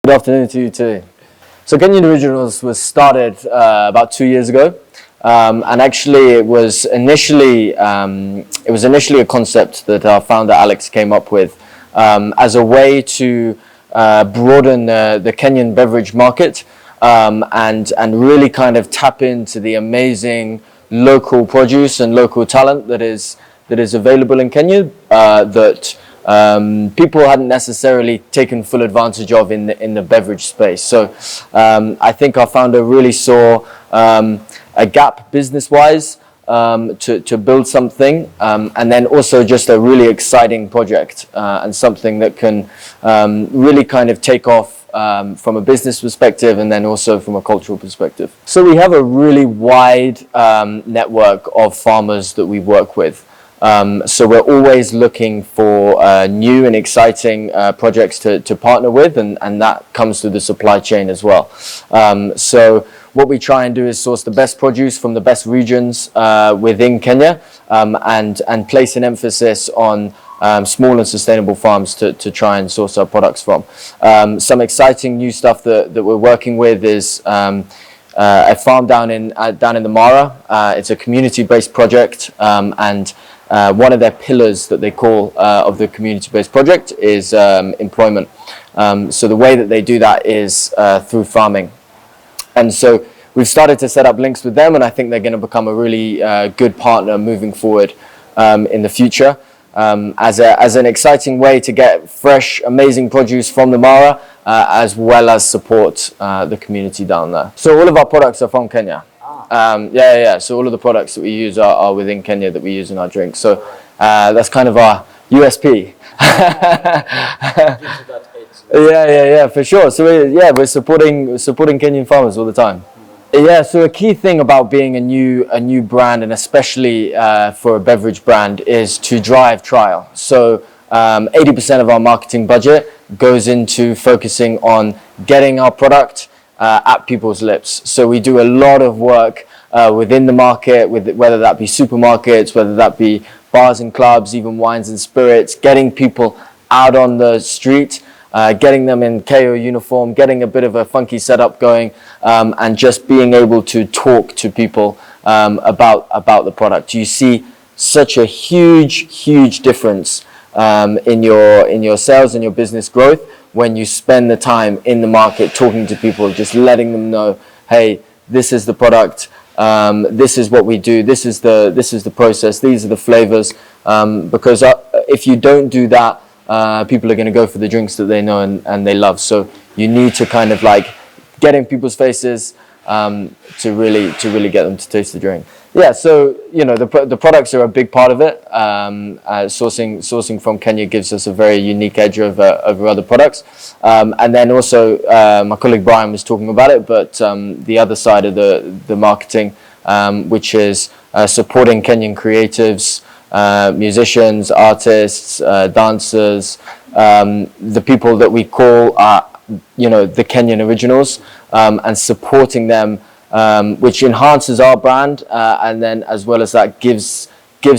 Good afternoon to you too. So Kenyan Originals was started about 2 years ago, and actually it was initially a concept that our founder Alex came up with as a way to broaden the Kenyan beverage market and really kind of tap into the amazing local produce and local talent that is available in Kenya that people hadn't necessarily taken full advantage of in the beverage space. So I think our founder really saw a gap business-wise to build something, and then also just a really exciting project and something that can really kind of take off from a business perspective and then also from a cultural perspective. So we have a really wide network of farmers that we work with. So we're always looking for new and exciting projects to partner with, and that comes through the supply chain as well. So what we try and do is source the best produce from the best regions within Kenya, and place an emphasis on small and sustainable farms to try and source our products from. Some exciting new stuff that we're working with is a farm down in the Mara. It's a community-based project, and one of their pillars that they call of the community-based project is employment. So the way that they do that is through farming. And so we've started to set up links with them, and I think they're going to become a really good partner moving forward in the future as an exciting way to get fresh, amazing produce from the Mara, as well as support the community down there. So all of our products are from Kenya. So all of the products that we use are within Kenya that we use in our drinks. So that's kind of our USP. Yeah, for sure. So we're supporting Kenyan farmers all the time. Yeah, so a key thing about being a new brand, and especially for a beverage brand, is to drive trial. So 80% of our marketing budget goes into focusing on getting our product at people's lips. So we do a lot of work within the market, whether that be supermarkets, whether that be bars and clubs, even wines and spirits, getting people out on the street, getting them in KO uniform, getting a bit of a funky setup going, and just being able to talk to people about the product. You see such a huge difference in your sales and your business growth when you spend the time in the market talking to people, just letting them know, hey, this is the product, this is what we do, this is the process, these are the flavors, because if you don't do that, people are going to go for the drinks that they know and they love. So you need to kind of like get in people's faces to really get them to taste the drink. Yeah, so the products are a big part of it. Sourcing from Kenya gives us a very unique edge over other products. And then also my colleague Brian was talking about it, but the other side of the marketing, which is supporting Kenyan creatives, musicians, artists, dancers, the people that we call the Kenyan Originals, and supporting them, which enhances our brand, and then as well as that gives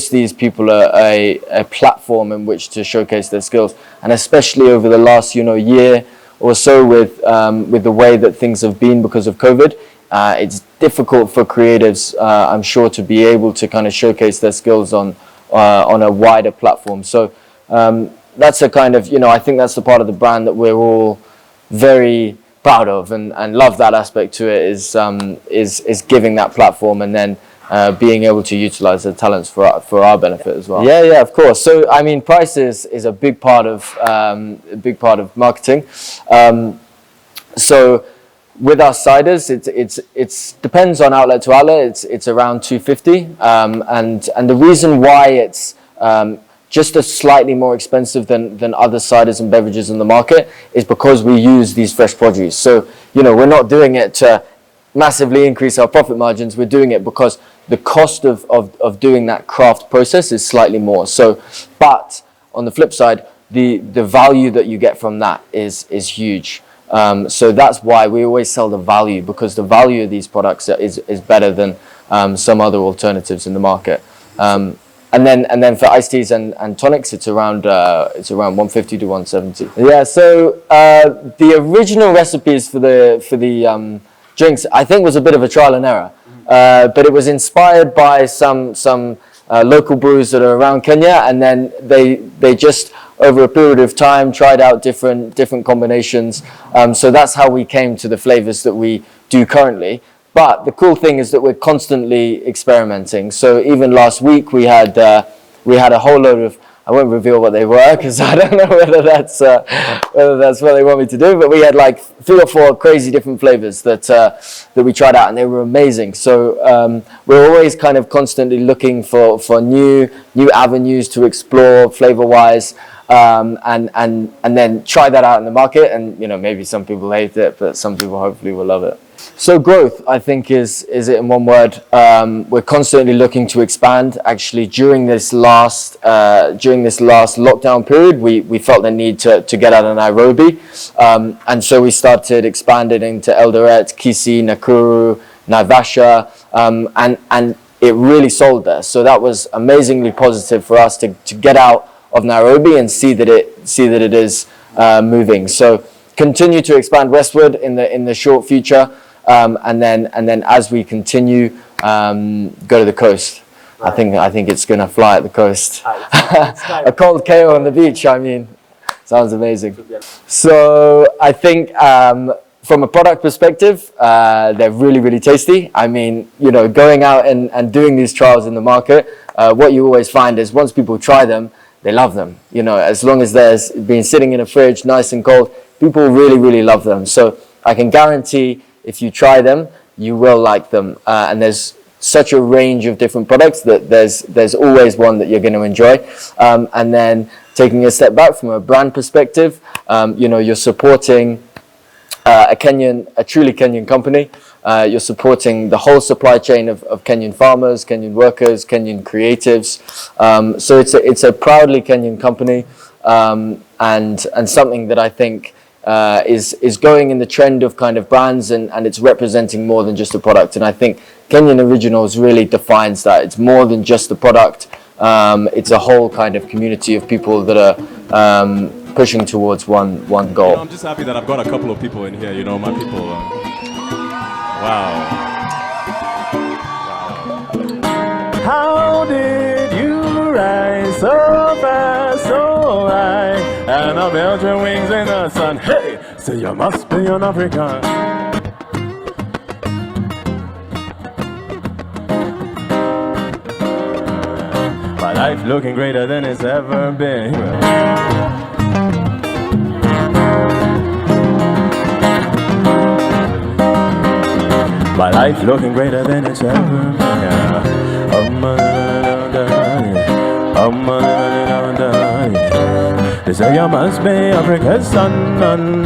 these people a platform in which to showcase their skills. And especially over the last year or so with the way that things have been because of COVID, it's difficult for creatives, I'm sure, to be able to kind of showcase their skills on a wider platform. So that's a kind of, I think that's the part of the brand that we're all very proud of and love. That aspect to it is giving that platform, and then being able to utilize the talents for our benefit as well. Yeah, of course. So I mean, price is a big part of marketing. So with our ciders, it's depends on outlet to outlet. It's around 250, and the reason why it's just a slightly more expensive than other ciders and beverages in the market is because we use these fresh produce. So we're not doing it to massively increase our profit margins. We're doing it because the cost of doing that craft process is slightly more. So, but on the flip side, the value that you get from that is huge. So that's why we always sell the value, because the value of these products is better than some other alternatives in the market. then for iced teas and tonics, it's around 150 to 170. Yeah. So the original recipes for the drinks, I think, was a bit of a trial and error, but it was inspired by some local brews that are around Kenya, and then they just over a period of time tried out different combinations. So that's how we came to the flavors that we do currently. But the cool thing is that we're constantly experimenting. So even last week we had a whole load of, I won't reveal what they were because I don't know whether that's what they want me to do. But we had like 3 or 4 crazy different flavors that we tried out, and they were amazing. So we're always kind of constantly looking for new avenues to explore flavor-wise, and then try that out in the market. And maybe some people hate it, but some people hopefully will love it. So growth, I think, is it in one word. We're constantly looking to expand. Actually, during this last lockdown period, we felt the need to get out of Nairobi, and so we started expanding into Eldoret, Kisii, Nakuru, Naivasha, and it really sold there. So that was amazingly positive for us to get out of Nairobi and see that it is moving. So continue to expand westward in the short future. And then as we continue, go to the coast. Right. I think it's gonna fly at the coast. A cold KO on the beach. I mean, sounds amazing. So I think from a product perspective, they're really tasty. I mean, going out and doing these trials in the market, what you always find is once people try them, they love them. As long as there's been sitting in a fridge, nice and cold, people really love them. So I can guarantee, if you try them, you will like them. And there's such a range of different products that there's always one that you're going to enjoy. And then taking a step back from a brand perspective, you're supporting a truly Kenyan company. You're supporting the whole supply chain of Kenyan farmers, Kenyan workers, Kenyan creatives. So it's a proudly Kenyan company, and something that I think is going in the trend of kind of brands, and it's representing more than just a product. And I think Kenyan Originals really defines that. It's more than just the product. It's a whole kind of community of people that are pushing towards one goal. I'm just happy that I've got a couple of people in here, my people. Wow. How did you rise so fast, so high, and I built your wings in the sun? Hey, so you must be an African. My life looking greater than it's ever been. My life looking greater than it's ever been. They say you must be Africa's son.